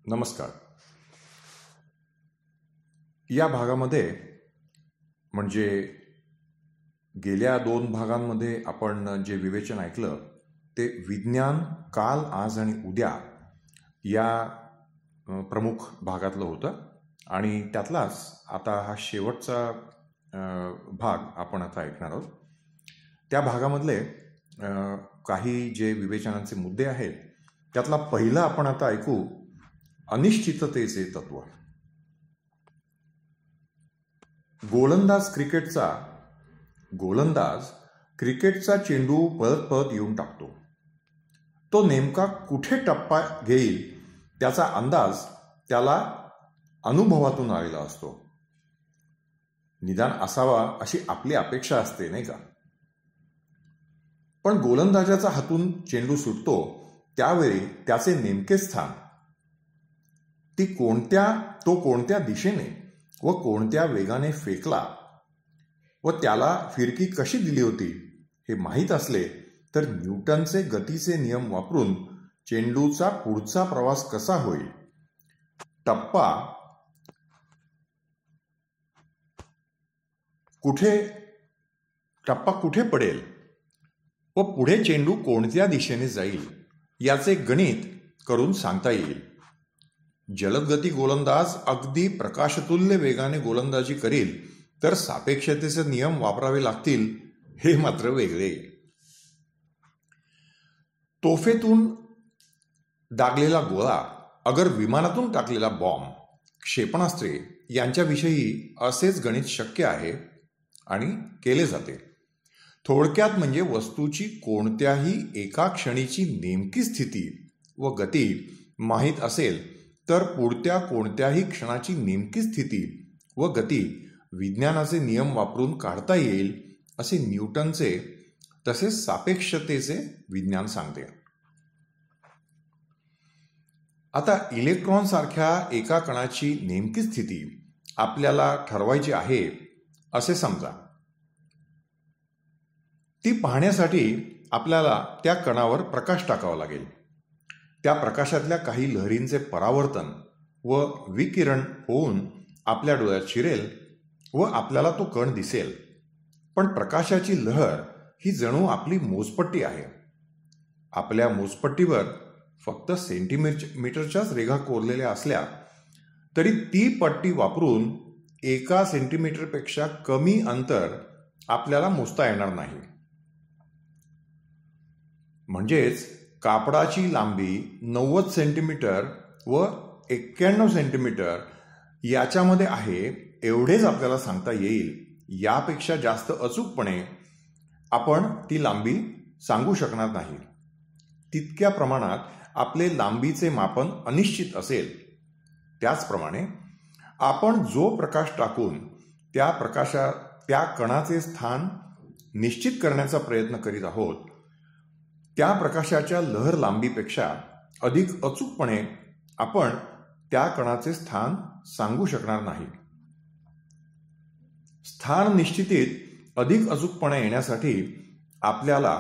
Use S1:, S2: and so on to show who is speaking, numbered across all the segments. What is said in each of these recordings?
S1: नमस्कार. या भागामध्ये म्हणजे गेल्या 2 भागांमध्ये आपण जे विवेचन ऐकलं ते विज्ञान काल, आज आणि उद्या या प्रमुख भागातलं होतं आणि त्यातलाच आता हा शेवटचा भाग आपण आता ऐकणार आहोत. त्या भागामधले काही जे विवेचनाचे मुद्दे आहेत त्यातला पहिला आपण आता ऐकू, अनिश्चिततेचे तत्व. गोलंदाज क्रिकेटचा चेंडू पळत पळत येऊन टाकतो. तो नेमका कुठे टप्पा घेईल त्याचा अंदाज त्याला अनुभवातून आलेला असतो. निदान असावा अशी आपली अपेक्षा असते, नाही का? पण गोलंदाजाच्या हातून चेंडू सुटतो त्यावेळी त्याचे नेमके स्थान, तो कोणत्या दिशेने व कोणत्या वेगाने फेकला व त्याला फिरकी कशी दिली होती हे माहीत असले तर न्यूटनचे गतीचे नियम वापरून चेंडूचा पुढचा प्रवास कसा होईल, टप्पा कुठे पडेल व पुढे चेंडू कोणत्या दिशेने जाईल याचे गणित करून सांगता येईल. जलदगती गोलंदाज अगदी प्रकाशतुल्य वेगाने गोलंदाजी करील तर सापेक्षतेचे नियम वापरावे लागतील, हे मात्र वेगळे. तोफेतून दागलेला गोळा, अगर विमानातून टाकलेला बॉम्ब, क्षेपणास्त्रे यांच्याविषयी असेच गणित शक्य आहे आणि केले जाते. थोडक्यात म्हणजे वस्तूची कोणत्याही एका क्षणीची नेमकी स्थिती व गती माहीत असेल तर पुढच्या कोणत्याही क्षणाची नेमकी स्थिती व गती विज्ञानाचे नियम वापरून काढता येईल असे न्यूटनचे तसेच सापेक्षतेचे विज्ञान सांगते. आता इलेक्ट्रॉन सारख्या एका कणाची नेमकी स्थिती आपल्याला ठरवायची आहे असे समजा. ती पाहण्यासाठी आपल्याला त्या कणावर प्रकाश टाकावा लागेल. त्या प्रकाशातल्या काही लहरींचे परावर्तन व विकिरण होऊन आपल्या डोळ्यात शिरेल व आपल्याला तो कण दिसेल. पण प्रकाशाची लहर ही जणू आपली मोजपट्टी आहे. आपल्या मोजपट्टीवर फक्त सेंटीमीटरच्याच रेघा कोरलेल्या असल्या तरी ती पट्टी वापरून 1 सेंटीमीटरपेक्षा कमी अंतर आपल्याला मोजता येणार नाही. म्हणजेच कापडाची लांबी 90 सेंटीमीटर व 91 सेंटीमीटर याच्यामध्ये आहे एवढेच आपल्याला सांगता येईल. यापेक्षा जास्त अचूकपणे आपण ती लांबी सांगू शकणार नाही. तितक्या प्रमाणात आपले लांबीचे मापन अनिश्चित असेल. त्याचप्रमाणे आपण जो प्रकाश टाकून त्या कणाचे स्थान निश्चित करण्याचा प्रयत्न करीत आहोत त्या प्रकाशाच्या लहर लांबीपेक्षा अधिक अचूकपणे आपण त्या कणाचे स्थान सांगू शकणार नाही. स्थान निश्चितीत अधिक अचूकपणे येण्यासाठी आपल्याला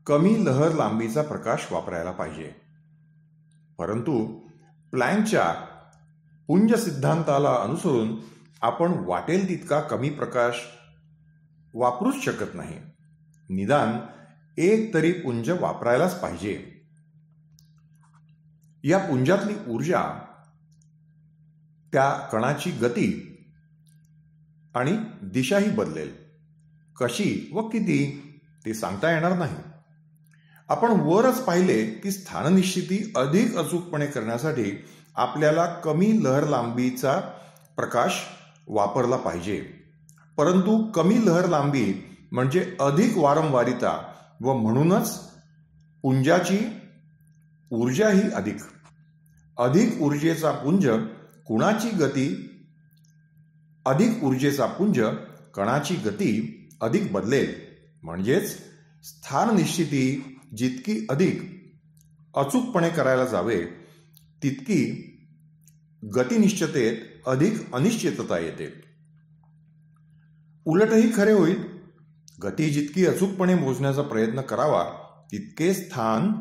S1: कमी लहर लांबीचा प्रकाश वापरायला पाहिजे. परंतु प्लँकच्या पुंज सिद्धांताला अनुसरून आपण वाटेल तितका कमी प्रकाश वापरूच शकत नाही. निदान एक तरी पुंज वापरायलाच पाहिजे. या पुंजातली ऊर्जा त्या कणाची गती आणि दिशाही बदलेल. कशी व किती ते सांगता येणार नाही. आपण वरच पाहिले की स्थाननिश्चिती अधिक अचूकपणे करण्यासाठी आपल्याला कमी लहर लांबीचा प्रकाश वापरला पाहिजे. परंतु कमी लहर लांबी म्हणजे अधिक वारंवारिता व म्हणूनच पुंजाची ऊर्जाही अधिक. अधिक ऊर्जेचा पुंज कणाची गती अधिक बदलेल. म्हणजेच स्थान निश्चिती जितकी अधिक अचूकपणे करायला जावे तितकी गतिनिश्चितेत अधिक अनिश्चितता येते. उलटही खरे होईल. गती जितकी अचूकपणे मोजण्याचा प्रयत्न करावा तितके स्थान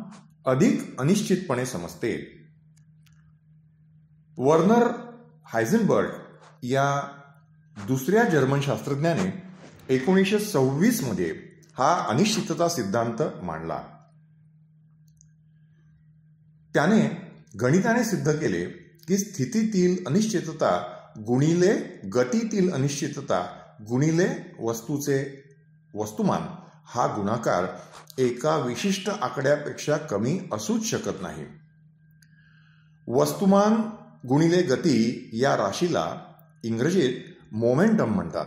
S1: अधिक अनिश्चितपणे समजते. वर्नर हायझेनबर्ग या दुसऱ्या जर्मन शास्त्रज्ञाने 1926 मध्ये हा अनिश्चितता सिद्धांत मांडला. त्याने गणिताने सिद्ध केले की स्थितीतील अनिश्चितता गुणिले गतीतील अनिश्चितता गुणिले वस्तूचे वस्तुमान हा गुणाकार एका विशिष्ट आकड्यापेक्षा कमी असूच शकत नाही. वस्तुमान गुणिले गती या राशीला इंग्रजीत मोमेंटम म्हणतात.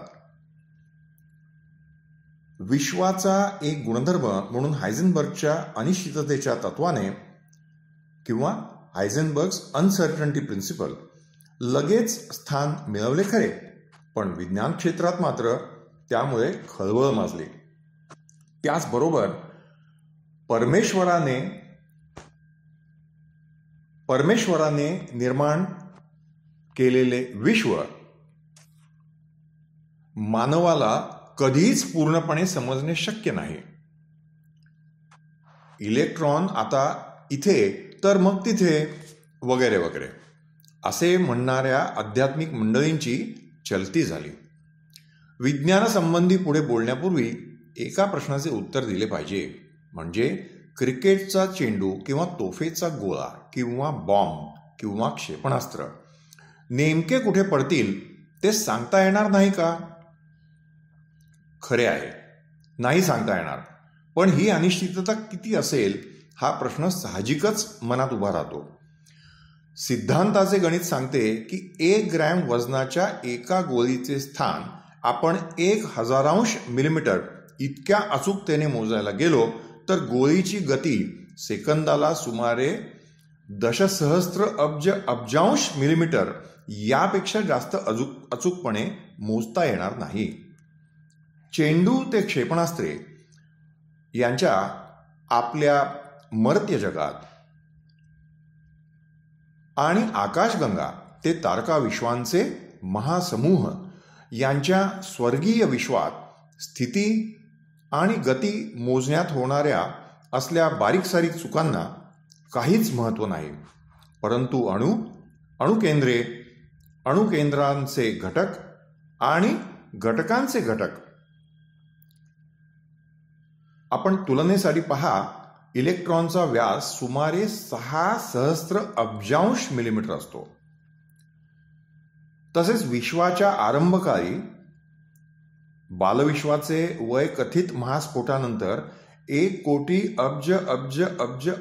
S1: विश्वाचा एक गुणधर्म म्हणून हायझेनबर्गच्या अनिश्चिततेच्या तत्वाने किंवा हायझेनबर्ग्स अनसर्टनिटी प्रिन्सिपल लगेच स्थान मिळवले खरे, पण विज्ञान क्षेत्रात मात्र त्यामुळे खळबळ माजली. त्याचबरोबर परमेश्वराने निर्माण केलेले विश्व मानवाला कधीच पूर्णपणे समजणे शक्य नाही. इलेक्ट्रॉन आता इथे तर मग तिथे वगैरे वगैरे असे म्हणणाऱ्या आध्यात्मिक मंडळींची चलती झाली. विज्ञानासंबंधी पुढे बोलण्यापूर्वी एका प्रश्नाचे उत्तर दिले पाहिजे, म्हणजे क्रिकेटचा चेंडू किंवा तोफेचा गोळा किंवा बॉम्ब किंवा क्षेपणास्त्र नेमके कुठे पडतील ते सांगता येणार नाही का? खरे आहे, नाही सांगता येणार. पण ही अनिश्चितता किती असेल हा प्रश्न साहजिकच मनात उभा राहतो. सिद्धांताचे गणित सांगते की 1 ग्रॅम वजनाच्या एका गोळीचे स्थान आपण 1000 मिलीमीटर इतक्या अचूकतेने मोजायला गेलो तर गोळीची गती सेकंदाला सुमारे दशसहस्त्र अब्जांश मिलीमीटर यापेक्षा जास्त अचूकपणे मोजता येणार नाही. चेंडू ते क्षेपणास्त्रे यांच्या आपल्या मर्त्य जगात आणि आकाशगंगा ते तारका विश्वांचे महासमूह यांच्या स्वर्गीय विश्वात स्थिती आणि गती मोजण्यात होणाऱ्या असल्या बारीक सारीक चुकांना काहीच महत्त्व नाही. परंतु अणुकेंद्रे, अणुकेंद्रांचे घटक आणि घटकांचे घटक आपण तुलनेसाठी पहा. इलेक्ट्रॉनचा व्यास सुमारे 6,000 अब्जांश मिलीमीटर असतो. तसेच विश्वाच्या आरंभकाळी बालविश्वाचे वय कथित महास्फोटानंतर 1 कोटी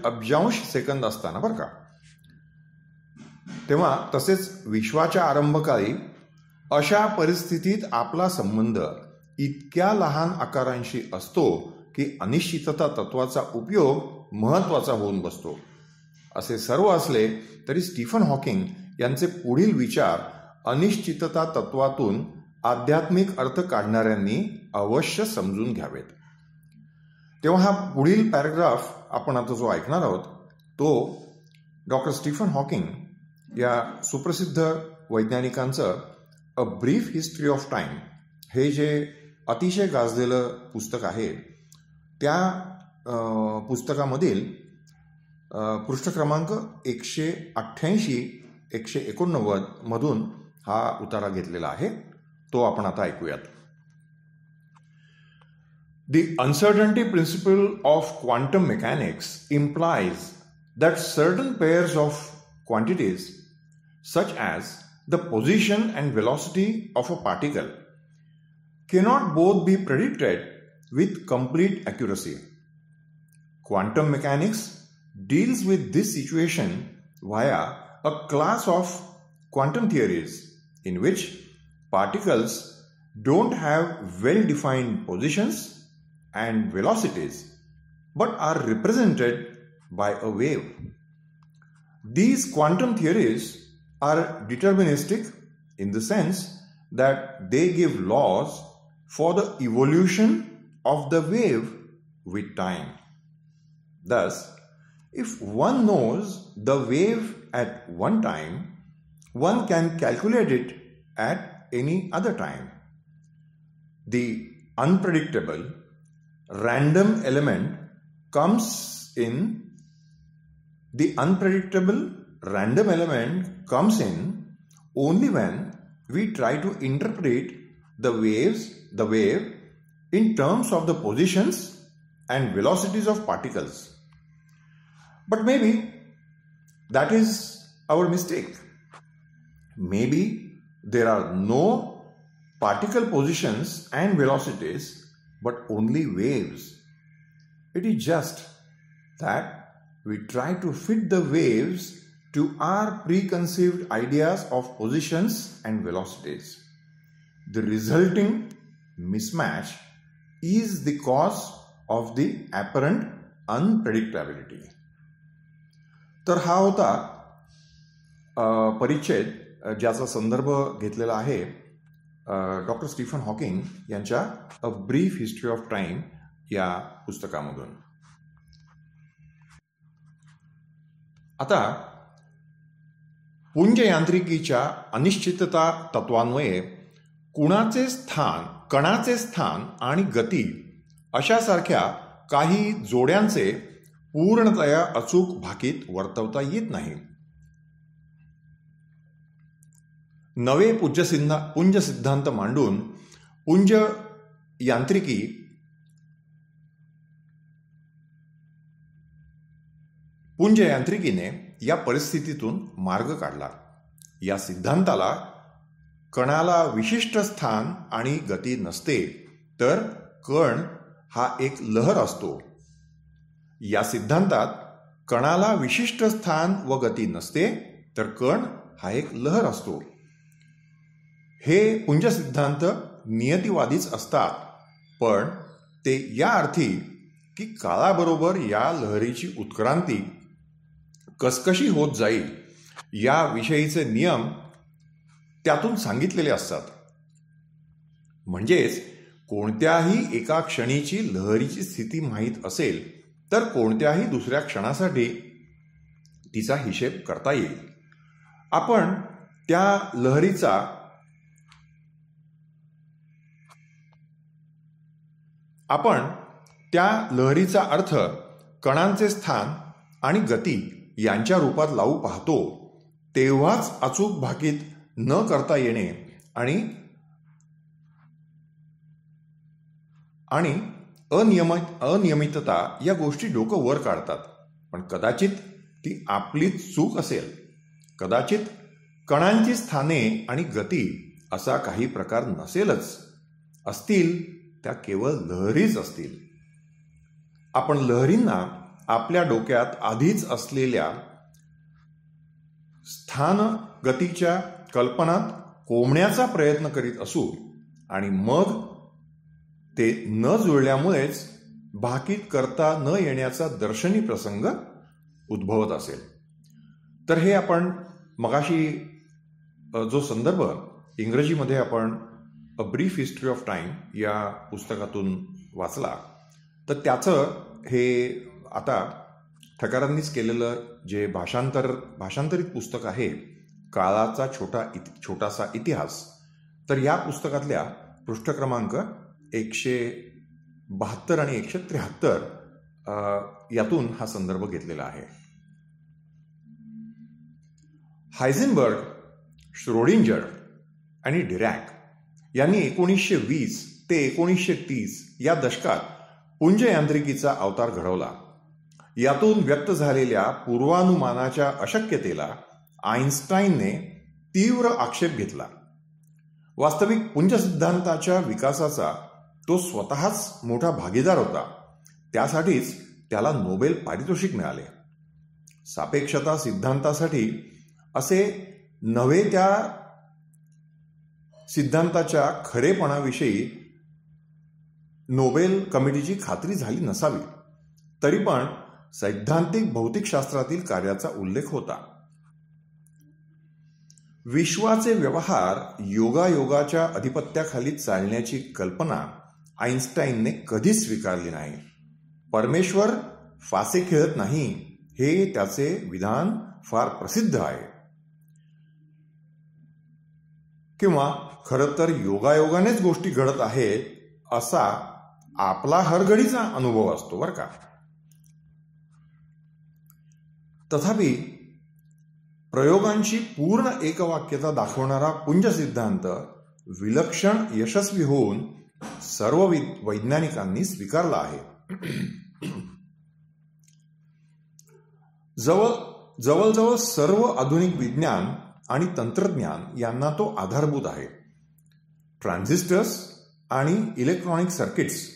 S1: अब्जांश सेकंद असताना बरं का, तेव्हा तसेच विश्वाच्या आरंभकाळी अशा परिस्थितीत आपला संबंध इतक्या लहान आकारांशी असतो की अनिश्चितता तत्वाचा उपयोग महत्त्वाचा होऊन बसतो. असे सर्व असले तरी स्टीफन हॉकिंग यांचे पुढील विचार अनिश्चितता तत्वातून आध्यात्मिक अर्थ काढणाऱ्यांनी अवश्य समजून घ्यावेत. तेव्हा हा पुढील पॅराग्राफ आपण आता जो ऐकणार आहोत तो डॉक्टर स्टीफन हॉकिंग या सुप्रसिद्ध वैज्ञानिकांचं a brief history of time हे जे अतिशय गाजलेलं पुस्तक आहे त्या पुस्तकामधील पृष्ठ क्रमांक 188-189 मधून हा उतारा घेतलेला आहे, तो आपण आता ऐकूयात. The uncertainty principle of quantum mechanics implies that certain pairs of quantities, such as the position and velocity of a particle, cannot both be predicted with complete accuracy. Quantum mechanics deals with this situation via a class of quantum theories in which particles don't have well-defined positions and velocities but are represented by a wave. These quantum theories are deterministic in the sense that they give laws for the evolution of the wave with time. Thus, if one knows the wave at one time, one can calculate it at any other time. The unpredictable, random element comes in the unpredictable, random element comes in only when we try to interpret the wave in terms of the positions and velocities of particles. But maybe that is our mistake. Maybe there are no particle positions and velocities, but only waves. It is just that we try to fit the waves to our preconceived ideas of positions and velocities. The resulting mismatch is the cause of the apparent unpredictability. तर हा होता परिच्छेद ज्याचा संदर्भ घेतलेला आहे doctor Stephen Hawking यांच्या a brief history of time या पुस्तकामधून. आता पुंज यांत्रिकीच्या अनिश्चितता तत्वान्वये कणाचे स्थान आणि गती अशासारख्या काही जोड्यांचे पूर्णतया अचूक भाकीत वर्तवता येत नाही. नवे पुंज सिद्धांत मांडून पुंज यांत्रिकीने या परिस्थितीतून मार्ग काढला. या सिद्धांताला कणाला विशिष्ट स्थान आणि गती नसते, तर कण हा एक लहर असतो. या सिद्धांतात कणाला विशिष्ट स्थान व गती नसते, तर कण हा एक लहर असतो. हे पुंज सिद्धांत नियतिवादीच असतात, पण ते या अर्थी की काळाबरोबर या लहरीची उत्क्रांती कसकशी होत जाईल या विषयीचे नियम त्यातून सांगितलेले असतात. म्हणजेच कोणत्याही एका क्षणीची लहरीची स्थिती माहीत असेल तर कोणत्याही दुसऱ्या क्षणासाठी तिचा हिशेब करता येईल. आपण त्या लहरीचा अर्थ कणांचे स्थान आणि गती यांच्या रूपात लावू पाहतो, तेव्हाच अचूक भाकीत न करता येणे आणि अनियमितता या गोष्टी डोकं वर काढतात. पण कदाचित ती आपलीच चूक असेल. कदाचित कणांची स्थाने आणि गती असा काही प्रकार नसेलच. असतील त्या केवळ लहरीच असतील. आपण लहरींना आपल्या डोक्यात आधीच असलेल्या स्थान गतीच्या कल्पनात कोंबण्याचा प्रयत्न करीत असू आणि मग ते न जुळल्यामुळेच भाकीत करता न येण्याचा दर्शनी प्रसंग उद्भवत असेल. तर हे आपण मगाशी जो संदर्भ इंग्रजीमध्ये आपण a brief history of time या पुस्तकातून वाचला, तर त्याचं हे आता ठकारांनीच केलेलं जे भाषांतरित पुस्तक आहे काळाचा छोटासा इतिहास, तर या पुस्तकातल्या पृष्ठ क्रमांक 172 आणि 173 यातून हा संदर्भ घेतलेला आहे. हायझेनबर्ग, श्रोडिंजर आणि डिरॅक यांनी 1920 ते 1930 या दशकात पुंज यांत्रिकीचा अवतार घडवला. यातून व्यक्त झालेल्या पूर्वानुमानाच्या अशक्यतेला आइन्स्टाईनने तीव्र आक्षेप घेतला. वास्तविक पुंज सिद्धांताच्या विकासाचा तो स्वतःच मोठा भागीदार होता. त्यासाठीच त्याला नोबेल पारितोषिक मिळाले. सापेक्षता सिद्धांतासाठी असे नव्हे त्या सिद्धांताच्या खरेपणाविषयी नोबेल कमिटीची खात्री झाली नसावी, तरी पण सैद्धांतिक भौतिकशास्त्रातील कार्याचा उल्लेख होता. विश्वाचे व्यवहार योगायोगाच्या अधिपत्याखाली चालण्याची कल्पना आइन्स्टाईनने कधीच स्वीकारली नाही. परमेश्वर फासे खेळत नाही हे त्याचे विधान फार प्रसिद्ध आहे. किंवा खरं तर योगायोगानेच गोष्टी घडत आहेत असा आपला हरघडीचा अनुभव असतो बरं का. तथापि प्रयोगांची पूर्ण एकवाक्यता दाखवणारा पुंज सिद्धांत विलक्षण यशस्वी होऊन सर्व वैज्ञानिकांनी स्वीकारला आहे. जवळजवळ सर्व आधुनिक विज्ञान आणि तंत्रज्ञान यांना तो आधारभूत आहे. ट्रान्झिस्टर्स आणि इलेक्ट्रॉनिक सर्किट्स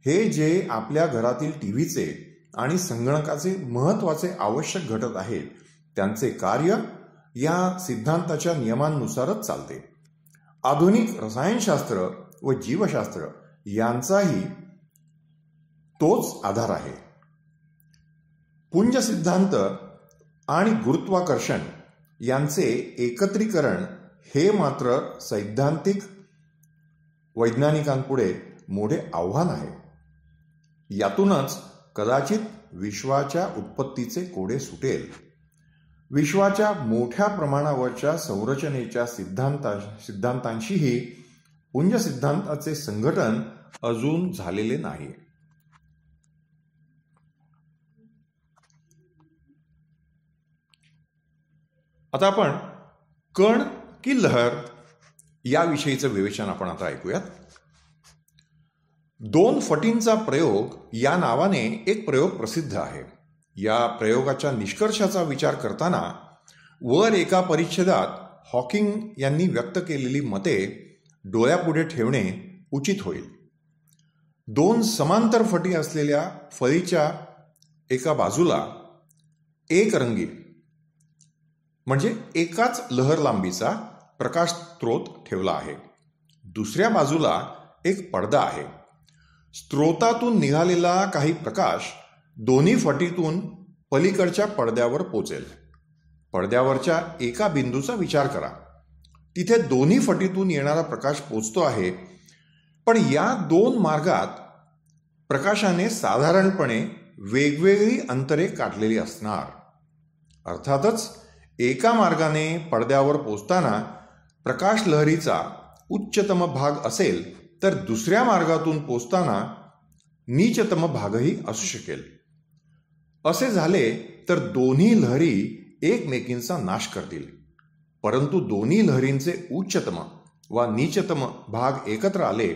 S1: हे जे आपल्या घरातील टीव्हीचे आणि संगणकाचे महत्त्वाचे आवश्यक घटक आहेत, त्यांचे कार्य या सिद्धांताच्या नियमांनुसारच चालते. आधुनिक रसायनशास्त्र व जीवशास्त्र यांचाही तोच आधार आहे. पुंज सिद्धांत आणि गुरुत्वाकर्षण यांचे एकत्रीकरण हे मात्र सैद्धांतिक वैज्ञानिकांपुढे मोठे आव्हान आहे. यातूनच कदाचित विश्वाच्या उत्पत्तीचे कोडे सुटेल. विश्वाच्या मोठ्या प्रमाणावरच्या संरचनेच्या सिद्धांतांशीही पुंज सिद्धांताचे संघटन अजून झालेले नाही. आता आपण कण की लहर याविषयीचं विवेचन आपण आता ऐकूयात. 2 फटींचा प्रयोग या नावाने एक प्रयोग प्रसिद्ध आहे. या प्रयोगाच्या निष्कर्षाचा विचार करताना वर एका परिच्छेदात हॉकिंग यांनी व्यक्त केलेली मते डोळ्यापुढे ठेवणे उचित होईल. 2 समांतर फटी असलेल्या फळीच्या एका बाजूला एकरंगी म्हणजे एकाच लहर लांबीचा प्रकाश स्रोत ठेवला आहे. दुसऱ्या बाजूला एक पडदा आहे. स्रोतातून निघालेला काही प्रकाश दोन्ही फटीतून पलीकडच्या पडद्यावर पोचेल. पडद्यावरच्या एका बिंदूचा विचार करा. तिथे दोन्ही फटीतून येणारा प्रकाश पोचतो आहे, पण या 2 मार्गात प्रकाशाने साधारणपणे वेगवेगळी अंतरे काढलेली असणार. अर्थातच एका मार्गाने पडद्यावर पोचताना प्रकाश लहरीचा उच्चतम भाग असेल, तर दुसऱ्या मार्गातून पोचताना नीचतम भागही असू शकेल. असे झाले तर दोन्ही लहरी एकमेकींचा नाश करतील, परंतु दोन्ही लहरींचे उच्चतम वा नीचतम भाग एकत्र आले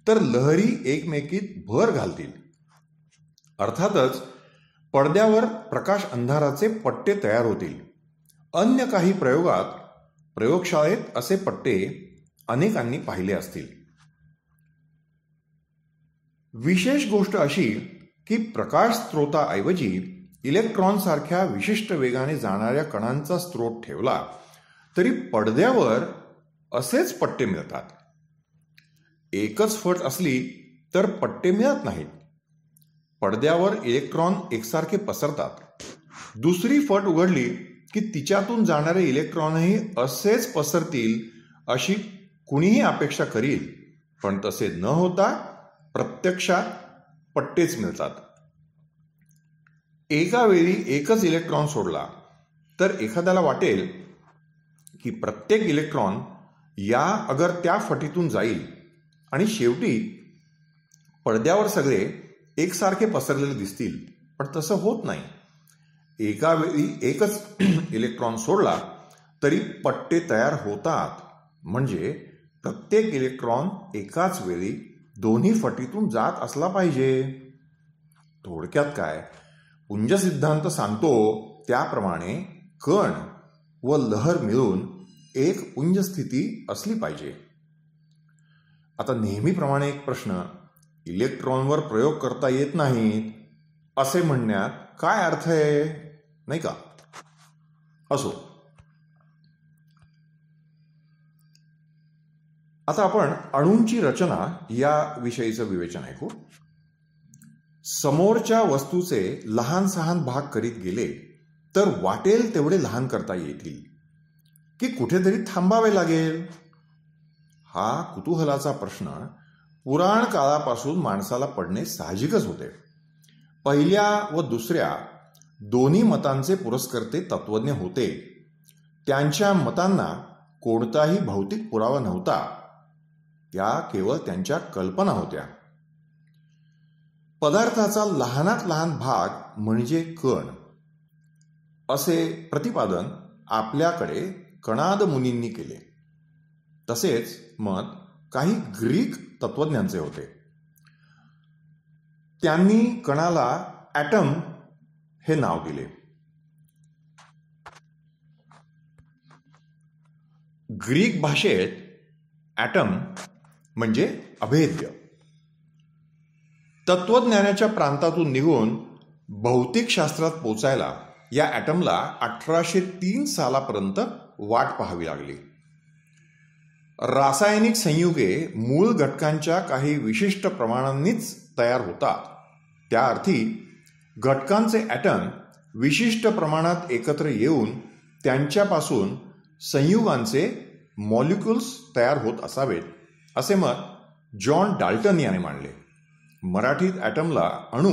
S1: तर लहरी एकमेकीत भर घालतील. अर्थातच पडद्यावर प्रकाश अंधाराचे पट्टे तयार होतील. अन्य काही प्रयोगशाळेत असे पट्टे अनेकांनी पाहिले असतील. विशेष गोष्ट अशी की प्रकाश स्रोताऐवजी इलेक्ट्रॉन सारख्या विशिष्ट वेगाने जाणाऱ्या कणांचा स्रोत ठेवला तरी पडद्यावर असेच पट्टे मिळतात. एकच फट असली तर पट्टे मिळत नाहीत. पडद्यावर इलेक्ट्रॉन एकसारखे पसरतात. दुसरी फट उघडली की तिच्यातून जाणारे इलेक्ट्रॉनही असेच पसरतील अशी कुणीही अपेक्षा करील, पण तसे न होता प्रत्यक्षात पट्टेच मिळतात. एका वेळी एकच इलेक्ट्रॉन सोडला तर एखाद्याला वाटेल की प्रत्येक इलेक्ट्रॉन या अगर त्या फटीतून जाईल आणि शेवटी पडद्यावर सगळे एकसारखे पसरलेले दिसतील, पण तसं होत नाही. एका वेळी एकच इलेक्ट्रॉन सोडला तरी पट्टे तयार होतात. म्हणजे प्रत्येक इलेक्ट्रॉन एकाच वेळी दोन्ही फटीतून जात असला पाहिजे. थोडक्यात काय, पुंज सिद्धांत सांगतो त्याप्रमाणे कण व लहर मिळून एक पुंज स्थिती असली पाहिजे. आता नेहमीप्रमाणे एक प्रश्न, इलेक्ट्रॉनवर प्रयोग करता येत नाहीत असे म्हणण्यात काय अर्थ आहे, नाही का? असो, आता आपण अणूंची रचना या विषयीचं विवेचन ऐकू. समोरच्या वस्तूचे लहान सहान भाग करीत गेले तर वाटेल तेवढे लहान करता येतील की कुठेतरी थांबावे लागेल? हा कुतूहलाचा प्रश्न पुराण काळापासून माणसाला पडणे साहजिकच होते. पहिल्या व दुसऱ्या दोन्ही मतांचे पुरस्कर्ते तत्वज्ञ होते. त्यांच्या मतांना कोणताही भौतिक पुरावा नव्हता. त्या केवळ त्यांच्या कल्पना होत्या. पदार्थाचा लहानात लहान भाग म्हणजे कण असे प्रतिपादन आपल्याकडे कणाद मुनींनी केले. तसेच मत काही ग्रीक तत्वज्ञांचे होते. त्यांनी कणाला ॲटम हे नाव दिले. ग्रीक भाषेत ॲटम म्हणजे अभेद्य. तत्वज्ञानाच्या प्रांतातून निघून भौतिकशास्त्रात पोचायला या ॲटमला 1803 सालापर्यंत वाट पाहावी लागली. रासायनिक संयुगे मूळ घटकांच्या काही विशिष्ट प्रमाणांनीच तयार होतात. त्या अर्थी घटकांचे ॲटम विशिष्ट प्रमाणात एकत्र येऊन त्यांच्यापासून संयुगांचे मॉलिक्युल्स तयार होत असावेत, असे मत जॉन डाल्टन याने मांडले. मराठीत ॲटमला अणू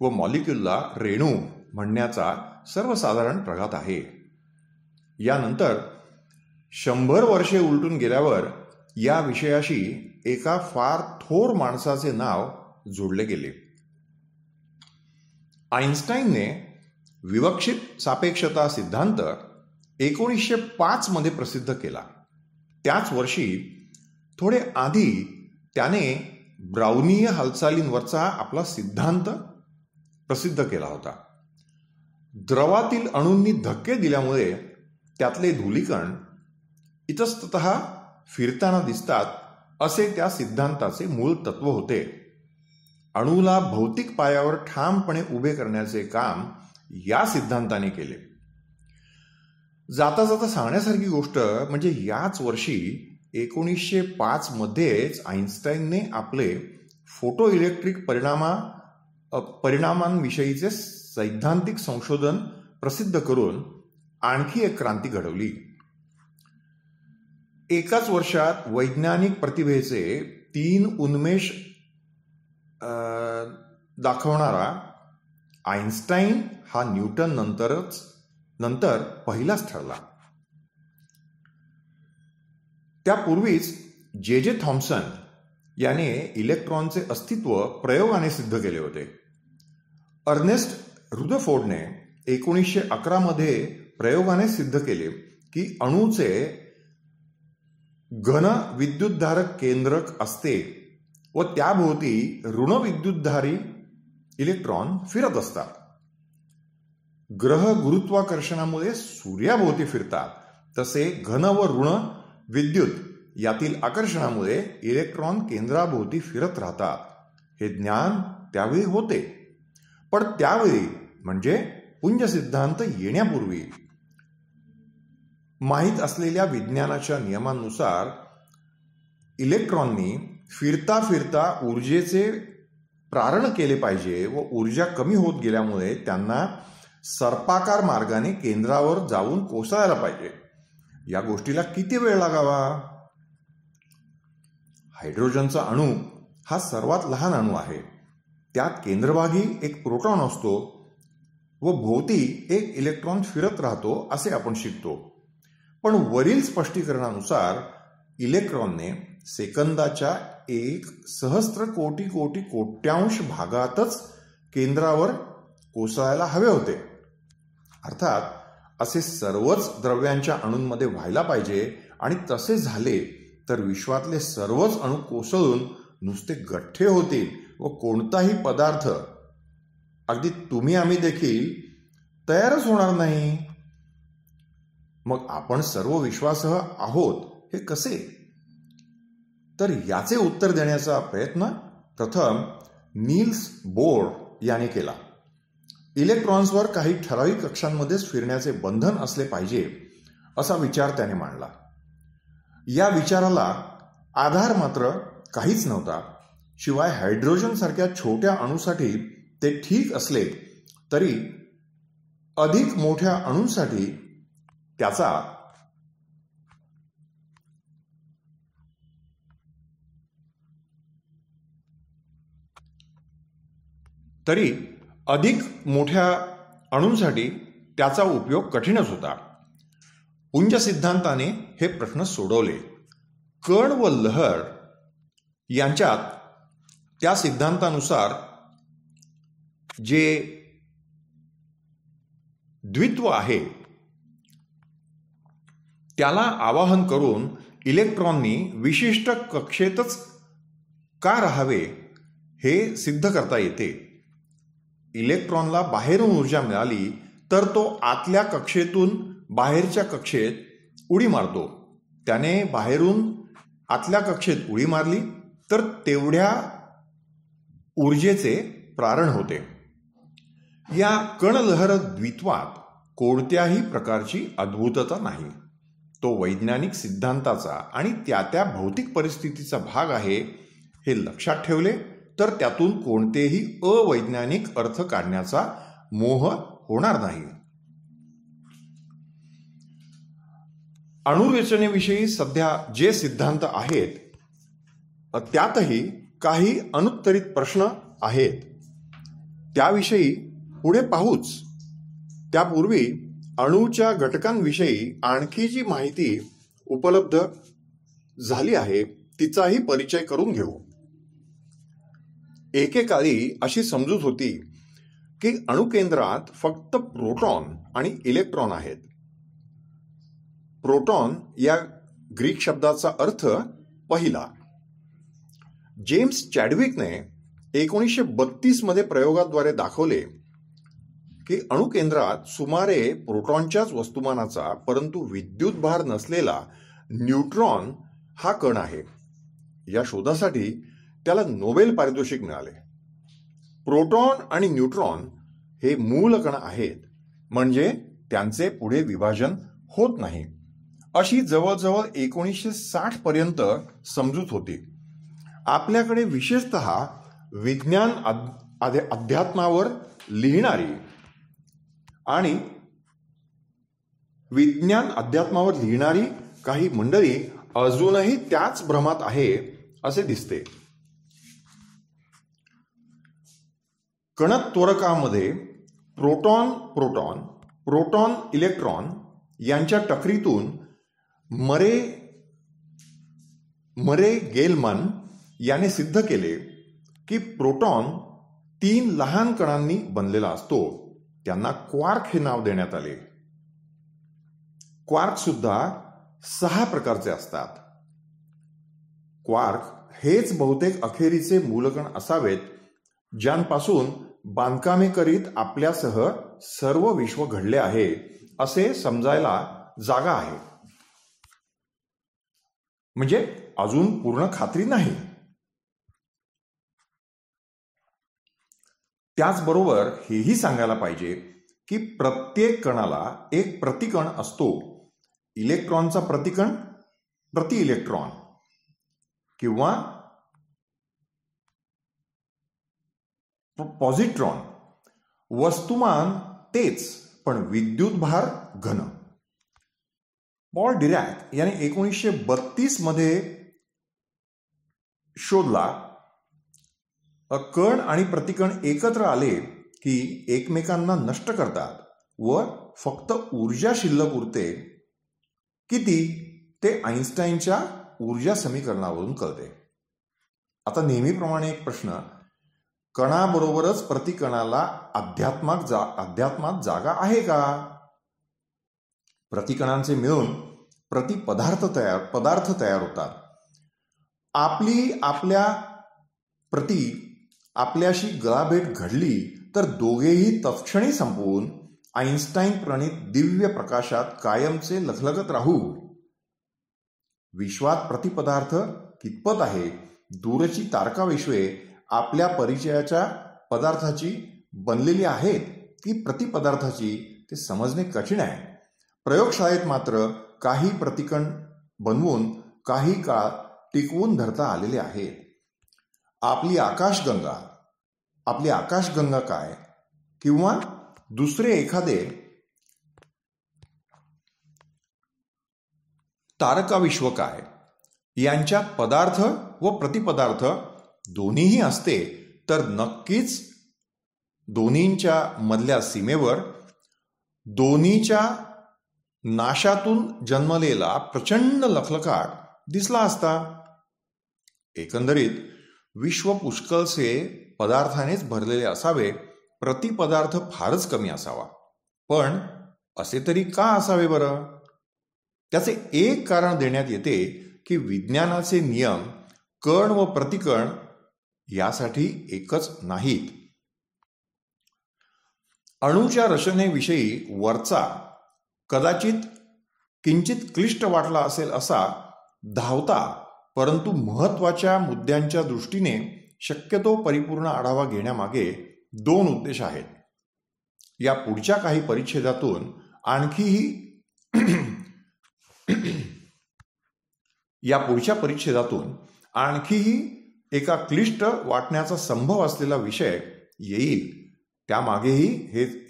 S1: व मॉलिक्युलला रेणू म्हणण्याचा सर्वसाधारण प्रघात आहे. यानंतर 100 वर्षे उलटून गेल्यावर या विषयाशी एका फार थोर माणसाचे नाव जोडले गेले. आइन्स्टाईनने विवक्षित सापेक्षता सिद्धांत 1905 मध्ये प्रसिद्ध केला. त्याच वर्षी थोडे आधी त्याने ब्राउनीय हालचालींवरचा आपला सिद्धांत प्रसिद्ध केला होता. द्रवातील अणूंनी धक्के दिल्यामुळे त्यातले धूलिकण इतस्ततः फिरताना दिसतात, असे त्या सिद्धांताचे मूळ तत्व होते. अणूला भौतिक पायावर ठामपणे उभे करण्याचे काम या सिद्धांताने केले. जाता जाता सांगण्यासारखी गोष्ट म्हणजे याच वर्षी 1905 मध्येच आइन्स्टाईनने आपले फोटो इलेक्ट्रिक परिणामांविषयीचे सैद्धांतिक संशोधन प्रसिद्ध करून आणखी एक क्रांती घडवली. एकाच वर्षात वैज्ञानिक प्रतिभेचे 3 उन्मेष दाखवणारा आइन्स्टाईन हा न्यूटन नंतर पहिलाच ठरला. त्यापूर्वीच जे थॉम्सन याने इलेक्ट्रॉनचे अस्तित्व प्रयोगाने सिद्ध केले होते. अर्नेस्ट रुदरफोर्डने 1911 मध्ये प्रयोगाने सिद्ध केले की अणूचे घन विद्युतधारक केंद्रक असते व त्याभोवती ऋण विद्युतधारी इलेक्ट्रॉन फिरत असतात. ग्रह गुरुत्वाकर्षणामुळे सूर्याभोवती फिरतात, तसे घन व ऋण विद्युत यातील आकर्षणामुळे इलेक्ट्रॉन केंद्राभोवती फिरत राहतात. हे ज्ञान त्यावेळी होते, पण त्यावेळी म्हणजे पुंज सिद्धांत येण्यापूर्वी माहीत असलेल्या विज्ञानाच्या नियमांनुसार इलेक्ट्रॉननी फिरता फिरता ऊर्जेचे प्रारण केले पाहिजे व ऊर्जा कमी होत गेल्यामुळे त्यांना सर्पाकार मार्गाने केंद्रावर जाऊन कोसळायला पाहिजे. या गोष्टीला किती वेळ लागावा? हायड्रोजनचा अणू हा सर्वात लहान अणू आहे. त्यात केंद्रभागी एक प्रोटॉन असतो व भोवती एक इलेक्ट्रॉन फिरत राहतो, असे आपण शिकतो. पण वरील स्पष्टीकरणानुसार इलेक्ट्रॉनने सेकंदाच्या 1 सहस्त्र कोटी कोटी कोट्यांश भागातच केंद्रावर कोसळायला हवे होते. अर्थात असे सर्वच द्रव्यांच्या अणूंमध्ये व्हायला पाहिजे आणि तसे झाले तर विश्वातले सर्वच अणू कोसळून नुसते गठ्ठे होतील व कोणताही पदार्थ, अगदी तुम्ही आम्ही देखील तयारच होणार नाही. मग आपण सर्व विश्वासह आहोत हे कसे? तर याचे उत्तर देण्याचा प्रयत्न प्रथम नील्स बोर याने केला. इलेक्ट्रॉन्सवर काही ठराविक कक्षांमध्येच फिरण्याचे बंधन असले पाहिजे असा विचार त्याने मांडला. या विचाराला आधार मात्र काहीच नव्हता. शिवाय हायड्रोजन सारख्या छोट्या अणूसाठी ते ठीक असले तरी अधिक मोठ्या अणूंसाठी त्याचा उपयोग कठीणच होता. पुंज सिद्धांताने हे प्रश्न सोडवले. कण व लहर यांच्यात त्या सिद्धांतानुसार जे द्वित्व आहे त्याला आवाहन करून इलेक्ट्रॉननी विशिष्ट कक्षेतच का राहावे हे सिद्ध करता येते. इलेक्ट्रॉनला बाहेरून ऊर्जा मिळाली तर तो आतल्या कक्षेतून बाहेरच्या कक्षेत उडी मारतो. त्याने बाहेरून आतल्या कक्षेत उडी मारली तर तेवढ्या ऊर्जेचे प्रारण होते. या कणलहर द्वित्वात कोणत्याही प्रकारची अद्भुतता नाही. तो वैज्ञानिक सिद्धांताचा आणि त्या त्या भौतिक परिस्थितीचा भाग आहे हे लक्षात ठेवले तर त्यातून कोणतेही अवैज्ञानिक अर्थ काढण्याचा मोह होणार नाही. अणुरचनेविषयी सध्या जे सिद्धांत आहेत त्यातही काही अनुत्तरित प्रश्न आहेत. त्याविषयी पुढे पाहूच. त्यापूर्वी अणूच्या घटकांविषयी आणखी जी माहिती उपलब्ध झाली आहे तिचाही परिचय करून घेऊ. एकेकाळी अशी समजूत होती की अणुकेंद्रात फक्त प्रोटॉन आणि इलेक्ट्रॉन आहेत. प्रोटॉन या ग्रीक शब्दाचा अर्थ पहिला. जेम्स चॅडविकने 1932 मध्ये प्रयोगाद्वारे दाखवले की अणुकेंद्रात सुमारे प्रोटॉनच्याच वस्तुमानाचा परंतु विद्युतभार नसलेला न्यूट्रॉन हा कण आहे. या शोधासाठी त्याला नोबेल पारितोषिक मिळाले. प्रोटॉन आणि न्यूट्रॉन हे मूल कण आहेत म्हणजे त्यांचे पुढे विभाजन होत नाही अशी जवळजवळ 1960 पर्यंत समजूत होती. आपल्याकडे विशेषतः विज्ञान अध्यात्मावर लिहिणारी काही मंडळी अजूनही त्याच भ्रमात आहे असे दिसते. कणत्वरकामध्ये प्रोटॉन इलेक्ट्रॉन यांच्या टकरीतून मरे गेलमन याने सिद्ध केले की प्रोटॉन 3 लहान कणांनी बनलेला असतो. त्यांना क्वार्क हे नाव देण्यात आले. क्वार्क सुद्धा 6 प्रकारचे असतात. क्वार्क हेच बहुतेक अखेरीचे मूलकण असावेत ज्यांपासून बांधकामे करीत आपल्यासह सर्व विश्व घडले आहे असे समजायला जागा आहे. म्हणजे अजून पूर्ण खात्री नाही. त्याचबरोबर हेही सांगायला पाहिजे की प्रत्येक कणाला एक प्रतिकण असतो. इलेक्ट्रॉनचा प्रतिकण प्रति इलेक्ट्रॉन किंवा पॉझिट्रॉन. वस्तुमान तेच पण विद्युतभार घन. पॉल डिरॅक याने 1932 मध्ये शोधला. कण आणि प्रतिकण एकत्र आले की एकमेकांना नष्ट करतात व फक्त ऊर्जा शिल्लक उरते. किती ते आइन्स्टाईनच्या ऊर्जा समीकरणावरून कळते. आता नेहमीप्रमाणे एक प्रश्न. कणाबरोबरच प्रतिकणाला अध्यात्मात जागा आहे का? प्रतिकणांचे मिळून प्रतिपदार्थ तयार होतात. आपल्याशी गळाभेट घडली तर दोघेही तत्क्षणी संपवून आइन्स्टाईन प्रणीत दिव्य प्रकाशात कायमचे लखलखत राहू. विश्वात प्रतिपदार्थ कितपत आहे? दूरची तारकाविश्वे आपल्या परिचयाच्या पदार्थाची बनलेली आहेत की प्रतिपदार्थाची ते समजणे कठीण आहे. प्रयोगशाळेत मात्र काही प्रतिकण बनवून काही काळ टिकवून धरता आलेले आहेत. आपली आकाशगंगा काय किंवा दुसरे एखादे तारकाविश्व काय यांच्यात पदार्थ व प्रतिपदार्थ दोन्हीही असते तर नक्कीच दोन्हींच्या मधल्या सीमेवर दोन्हीच्या नाशातून जन्मलेला प्रचंड लखलखाट दिसला असता. एकंदरीत विश्व पुष्कळसे पदार्थानेच भरलेले असावे, प्रतिपदार्थ फारच कमी असावा. पण असे तरी का असावे बरं? त्याचे एक कारण देण्यात येते की विज्ञानाचे नियम कण व प्रतिकण यासाठी एकच नाहीत. अणूच्या रचनेविषयी वरचा कदाचित किंचित क्लिष्ट वाटला असेल असा धावता परंतु महत्त्वाच्या मुद्द्यांच्या दृष्टीने शक्यतो परिपूर्ण आढावा घेण्यामागे दोन उद्देश आहेत. या पुढच्या काही परिच्छेदातून आणखीही एका क्लिष्ट वाटण्याचा संभव असलेला विषय येईल. त्यामागेही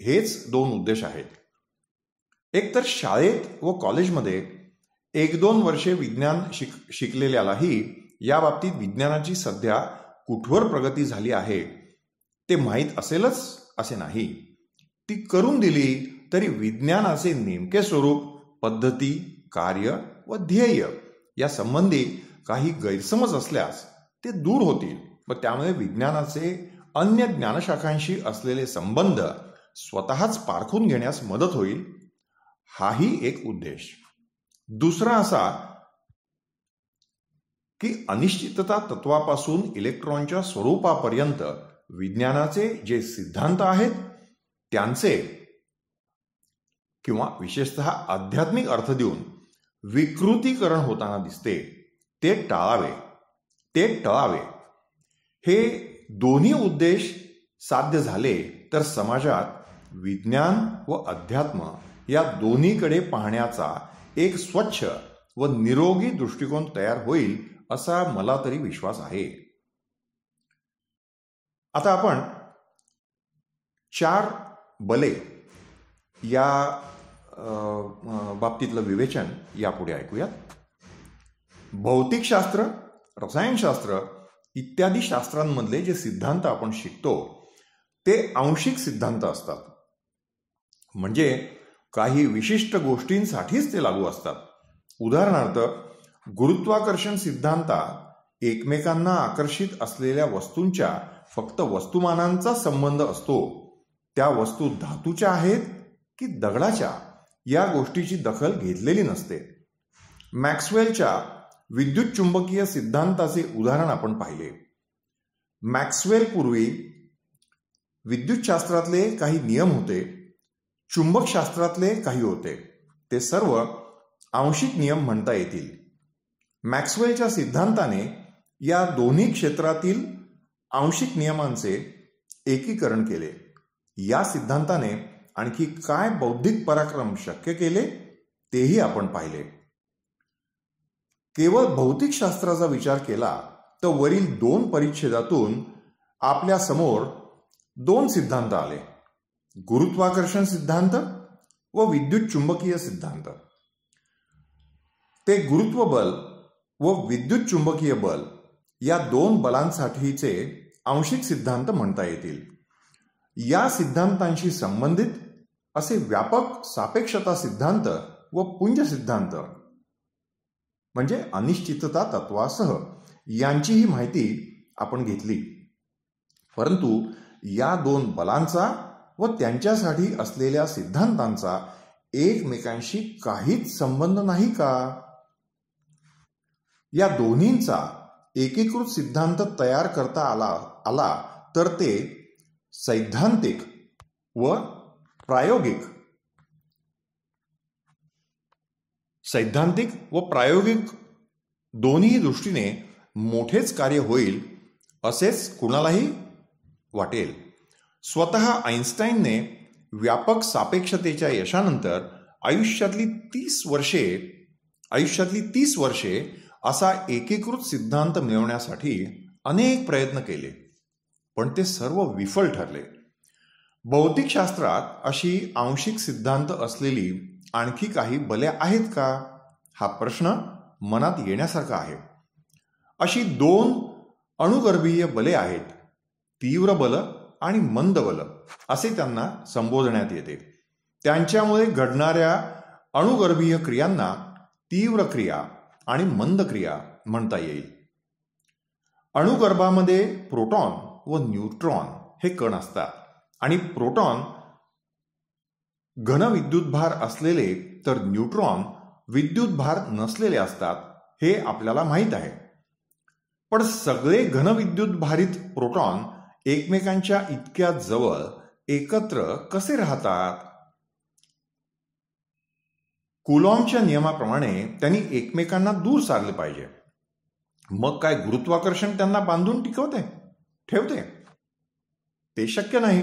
S1: हेच दोन उद्देश आहेत. एकतर शाळेत व कॉलेजमध्ये 1-2 वर्षे विज्ञान शिकलेल्यालाही या बाबतीत विज्ञानाची सध्या कुठवर प्रगती झाली आहे ते माहीत असेलच असे नाही. ती करून दिली तरी विज्ञानाचे नेमके स्वरूप, पद्धती, कार्य व ध्येय या संबंधी काही गैरसमज असल्यास ते दूर होतील व त्यामुळे विज्ञानाचे अन्य ज्ञानशाखांशी असलेले संबंध स्वतःच पारखून घेण्यास मदत होईल. हाही एक उद्देश. दुसरा असा की अनिश्चितता तत्वापासून इलेक्ट्रॉनच्या स्वरूपापर्यंत विज्ञानाचे जे सिद्धांत आहेत त्यांचे किंवा विशेषतः आध्यात्मिक अर्थ देऊन विकृतीकरण होताना दिसते ते टळावे. हे दोन्ही उद्देश साध्य झाले तर समाजात विज्ञान व अध्यात्म या दोन्हीकडे पाहण्याचा एक स्वच्छ व निरोगी दृष्टिकोन तयार होईल असा मला तरी विश्वास आहे. आता आपण 4 बले या बाबतीतलं विवेचन यापुढे ऐकूयात. भौतिकशास्त्र, रसायनशास्त्र इत्यादी शास्त्रांमधले जे सिद्धांत आपण शिकतो ते आंशिक सिद्धांत असतात. म्हणजे काही विशिष्ट गोष्टींसाठीच ते लागू असतात. उदाहरणार्थ, गुरुत्वाकर्षण सिद्धांतात एकमेकांना आकर्षित असलेल्या वस्तूंच्या फक्त वस्तुमानांचा संबंध असतो. त्या वस्तू धातूच्या आहेत की दगडाच्या या गोष्टीची दखल घेतलेली नसते. मॅक्सवेलच्या विद्युत चुंबकीय सिद्धांताचे उदाहरण आपण पाहिले. मॅक्सवेल पूर्वी विद्युतशास्त्रातले काही नियम होते, चुंबकशास्त्रातले काही होते. ते सर्व आंशिक नियम म्हणता येतील. मॅक्सवेलच्या सिद्धांताने या दोन्ही क्षेत्रातील आंशिक नियमांचे एकीकरण केले. या सिद्धांताने आणखी काय बौद्धिक पराक्रम शक्य केले तेही आपण पाहिले. केवळ भौतिकशास्त्राचा विचार केला तर वरील 2 परिच्छेदातून आपल्या समोर 2 सिद्धांत आले, गुरुत्वाकर्षण सिद्धांत व विद्युत चुंबकीय सिद्धांत. ते गुरुत्व बल व विद्युत चुंबकीय बल या 2 बलांसाठीचे आंशिक सिद्धांत म्हणता येतील. या सिद्धांतांशी संबंधित असे व्यापक सापेक्षता सिद्धांत व पुंज सिद्धांत म्हणजे अनिश्चितता तत्वासह यांचीही माहिती आपण घेतली. परंतु या 2 बलांचा व त्यांच्यासाठी असलेल्या सिद्धांतांचा एकमेकांशी काहीच संबंध नाही का? या दोन्हींचा एकीकृत सिद्धांत तयार करता आला तर ते सैद्धांतिक व प्रायोगिक दोन्ही दृष्टीने मोठेच कार्य होईल असेच कुणालाही वाटेल. स्वतः आइन्स्टाईनने व्यापक सापेक्षतेच्या यशानंतर आयुष्यातली 30 वर्षे असा एकीकृत सिद्धांत मिळवण्यासाठी अनेक प्रयत्न केले, पण ते सर्व विफल ठरले. भौतिकशास्त्रात अशी आंशिक सिद्धांत असलेली आणखी काही बले आहेत का? हा प्रश्न मनात येण्यासारखा आहे. अशी 2 अणुगर्भीय बले आहेत. तीव्र बल आणि मंद बल असे त्यांना संबोधण्यात येते. त्यांच्यामुळे घडणाऱ्या अणुगर्भीय क्रियांना तीव्र क्रिया आणि मंद क्रिया म्हणता येईल. अणुगर्भामध्ये प्रोटॉन व न्यूट्रॉन हे कण असतात आणि प्रोटॉन घन विद्युतभार असलेले तर न्यूट्रॉन विद्युत भार नसलेले असतात हे आपल्याला माहीत आहे. पण सगळे घनविद्युत भारित प्रोटॉन एकमेकांच्या इतक्या जवळ एकत्र कसे राहतात? कुलॉम्बच्या नियमाप्रमाणे त्यांनी एकमेकांना दूर सारले पाहिजे. मग काय गुरुत्वाकर्षण त्यांना बांधून ठेवते? ते शक्य नाही.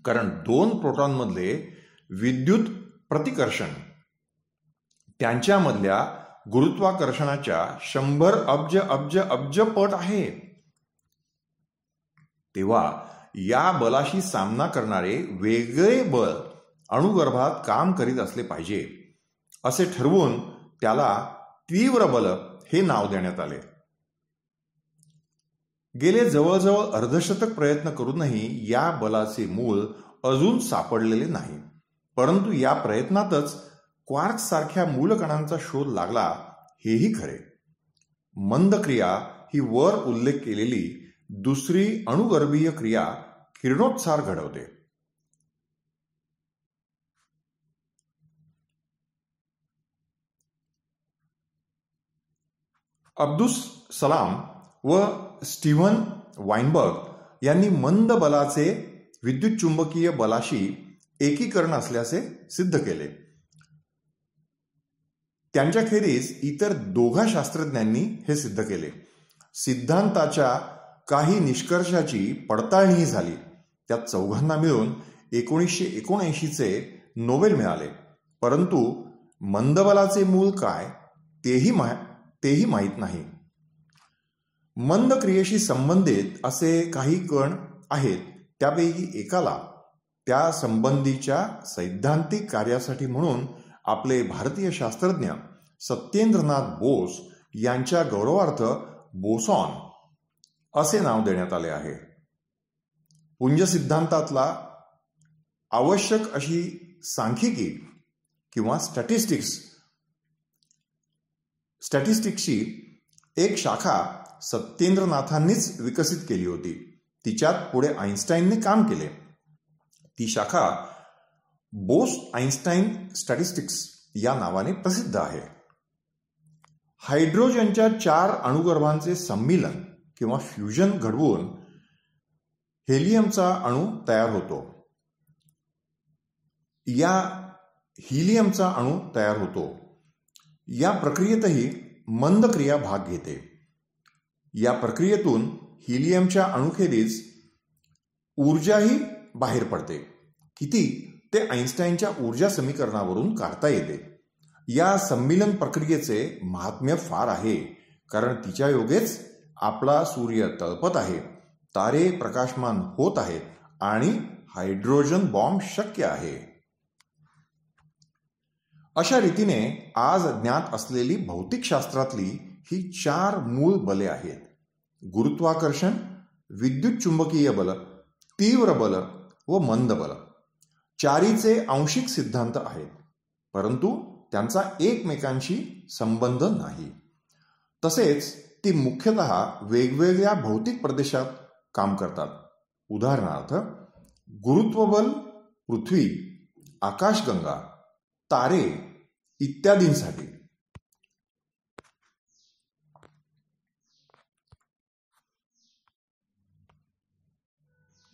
S1: कारण दोन प्रोटॉनमधले विद्युत प्रतिकर्षण त्यांच्यामधल्या गुरुत्वाकर्षणाच्या 100 अब्ज अब्ज अब्ज पट आहे. तेव्हा या बलाशी सामना करणारे वेगळे बल अणुगर्भात काम करीत असले पाहिजे असे ठरवून त्याला तीव्र बल हे नाव देण्यात आले. गेले जवळजवळ अर्धशतक प्रयत्न करूनही या बलाचे मूळ अजून सापडलेले नाही. परंतु या प्रयत्नातच क्वार्क सारख्या मूलकणांचा शोध लागला हेही खरे. मंद क्रिया ही वर उल्लेख केलेली दुसरी अणुगर्भीय क्रिया किरणोत्सार घडवते. अब्दुस सलाम व स्टीव्हन वाइनबर्ग यांनी मंद बलाचे विद्युत चुंबकीय बलाशी एकीकरण असल्याचे सिद्ध केले. त्यांच्याखेरीज इतर दोघा शास्त्रज्ञांनी हे सिद्ध केले. सिद्धांताच्या काही निष्कर्षाची पडताळणीही झाली. त्या चौघांना मिळून 1979चे नोबेल मिळाले. परंतु मंदबलाचे मूळ काय तेही माहीत नाही. मंद क्रियेशी संबंधित असे काही कण आहेत. त्यापैकी एकाला त्या संबंधीच्या सैद्धांतिक कार्यासाठी म्हणून आपले भारतीय शास्त्रज्ञ सत्येंद्रनाथ बोस यांच्या गौरवार्थ बोसॉन असे नाव देण्यात आले आहे. पुंज सिद्धांतातला आवश्यक अशी सांख्यिकी किंवा स्टॅटिस्टिक्सची एक शाखा सत्येंद्रनाथांनीच विकसित केली होती. तिच्यात पुढे आइन्स्टाईनने काम केले. ती शाखा बोस आइन्स्टाईन स्टॅटिस्टिक्स या नावाने प्रसिद्ध आहे. हायड्रोजनच्या 4 अणुगर्भांचे सम्मिलन किंवा फ्युजन घडवून हेलियमचा अणू तयार होतो. या प्रक्रियेतही मंद क्रिया भाग घेते. या प्रक्रियेतून हिलियमच्या अणुखेरीज ऊर्जाही बाहेर पडते. किती ते आइन्स्टाईनच्या ऊर्जा समीकरणावरून काढता येते. या सम्मिलन प्रक्रियेचे महात्म्य फार आहे. कारण तिच्या योगेच आपला सूर्य तळपत आहे, तारे प्रकाशमान होत आहेत आणि हायड्रोजन बॉम्ब शक्य आहे. अशा रीतीने आज ज्ञात असलेली भौतिकशास्त्रातली ही 4 मूळ बले आहेत: गुरुत्वाकर्षण, विद्युत चुंबकीय बल, तीव्र बल व मंद बल. चारीचे आंशिक सिद्धांत आहेत, परंतु त्यांचा एकमेकांशी संबंध नाही. तसेच ती मुख्यतः वेगवेगळ्या भौतिक प्रदेशात काम करतात. उदाहरणार्थ गुरुत्वबल पृथ्वी, आकाशगंगा, तारे इत्यादींसाठी.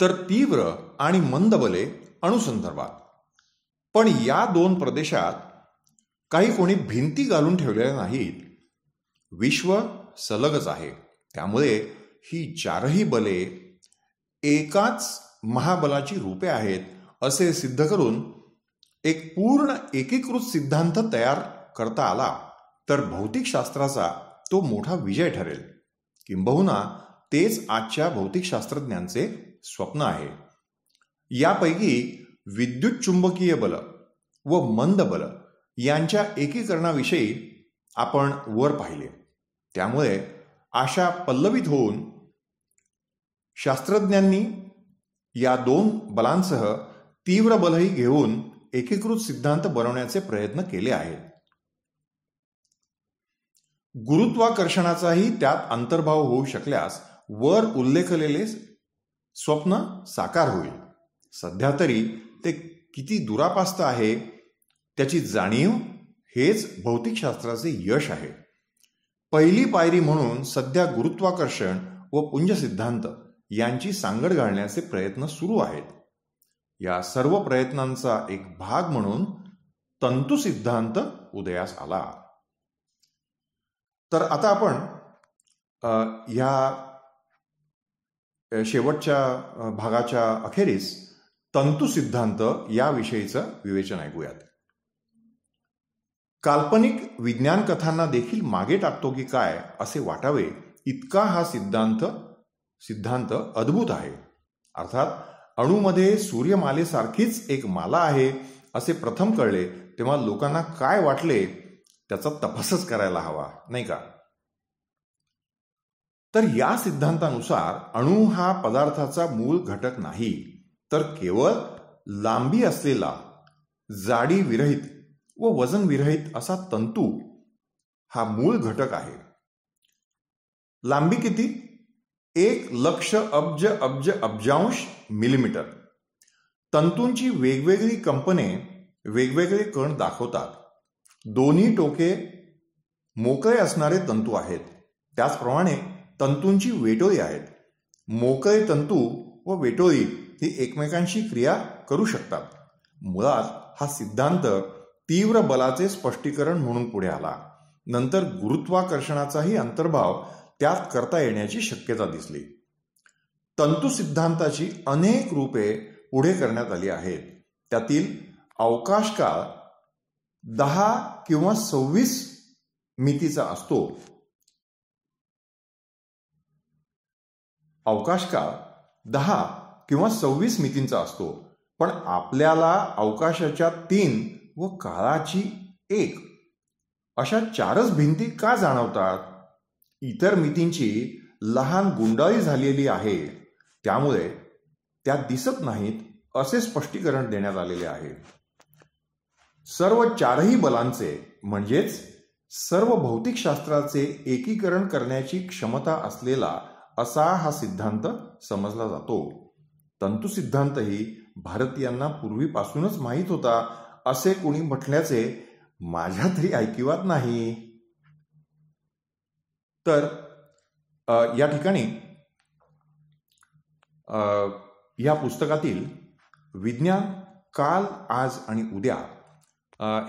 S1: तर तीव्र आणि मंद बले अणुसंदर्भात. पण या 2 प्रदेशात काही कोणी भिंती घालून ठेवलेल्या नाहीत. विश्व सलगच आहे. त्यामुळे ही 4ही बले एकाच महाबलाची रूपे आहेत असे सिद्ध करून एक पूर्ण एकीकृत सिद्धांत तयार करता आला तर भौतिकशास्त्राचा तो मोठा विजय ठरेल. किंबहुना तेच आजच्या भौतिकशास्त्रज्ञांचे स्वप्न आहे. यापैकी विद्युत चुंबकीय बल व मंद बल यांच्या एकीकरणाविषयी आपण वर पाहिले. त्यामुळे आशा पल्लवित होऊन शास्त्रज्ञांनी या 2 बलांसह तीव्र बलही घेऊन एकीकृत सिद्धांत बनवण्याचे प्रयत्न केले आहेत. गुरुत्वाकर्षणाचाही त्यात अंतर्भाव होऊ शकल्यास वर उल्लेखलेले स्वप्न साकार होईल. सध्या तरी ते किती दुरापास्त आहे त्याची जाणीव हेच भौतिकशास्त्राचे यश आहे. पहिली पायरी म्हणून सध्या गुरुत्वाकर्षण व पुंज सिद्धांत यांची सांगड घालण्याचे प्रयत्न सुरू आहेत. या सर्व प्रयत्नांचा एक भाग म्हणून तंतु सिद्धांत उदयास आला. तर आता आपण ह्या शेवटच्या भागाच्या अखेरीस तंतु सिद्धांत याविषयीचं विवेचन ऐकूयात. काल्पनिक विज्ञान कथांना देखील मागे टाकतो की काय असे वाटावे इतका हा सिद्धांत अद्भुत आहे. अर्थात अणूमध्ये सूर्यमालेसारखीच एक माला आहे असे प्रथम कळले तेव्हा लोकांना काय वाटले त्याचा तपासच करायला हवा, नाही का? तर या सिद्धांतानुसार अणू हा पदार्थाचा मूळ घटक नाही, तर केवळ लांबी असलेला, जाडी विरहित व वजन विरहित असा तंतू हा मूळ घटक आहे. लांबी किती? 1,00,000 अब्जांश मिलीमीटर. तंतूंची वेगवेगळी कंपने वेगवेगळे कण दाखवतात. दोन्ही टोके मोकळे असणारे तंतू आहेत. त्याचप्रमाणे तंतूंची वेटोळी आहेत. मोकळे तंतू व वेटोळी ही एकमेकांशी क्रिया करू शकतात. मुळात हा सिद्धांत तीव्र बलाचे स्पष्टीकरण म्हणून पुढे आला. नंतर गुरुत्वाकर्षणाचाही अंतर्भाव त्यात करता येण्याची शक्यता दिसली. तंतु सिद्धांताची अनेक रूपे पुढे करण्यात आली आहेत. त्यातील अवकाशकाळ 10 किंवा 26 मितीचा असतो. अवकाशकाळ 10 किंवा 26 मितींचा असतो, पण आपल्याला अवकाशाच्या 3 व काळाची 1 अशा 4च भिंती का जाणवतात? इतर मितींची लहान गुंडाळी झालेली आहे, त्यामुळे त्या दिसत नाहीत असे स्पष्टीकरण देण्यात आलेले आहे. सर्व 4ही बलांचे म्हणजेच सर्व भौतिकशास्त्राचे एकीकरण करण्याची क्षमता असलेला असा हा सिद्धांत समजला जातो. तंतु सिद्धांतही भारतीयांना पूर्वीपासूनच माहीत होता असे कोणी म्हटल्याचे माझ्या तरी ऐकिवात नाही. तर या ठिकाणी या पुस्तकातील विज्ञान काल, आज आणि उद्या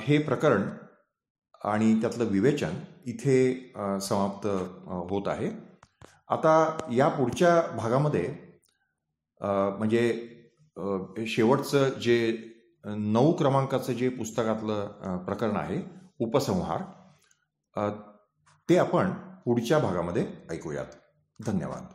S1: हे प्रकरण आणि त्यातलं विवेचन इथे समाप्त होत आहे. आता या पुढच्या भागामध्ये म्हणजे शेवटचं जे 9 क्रमांकाचं जे पुस्तकातलं प्रकरण आहे उपसंहार, ते आपण पुढच्या भागामध्ये ऐकूयात. धन्यवाद.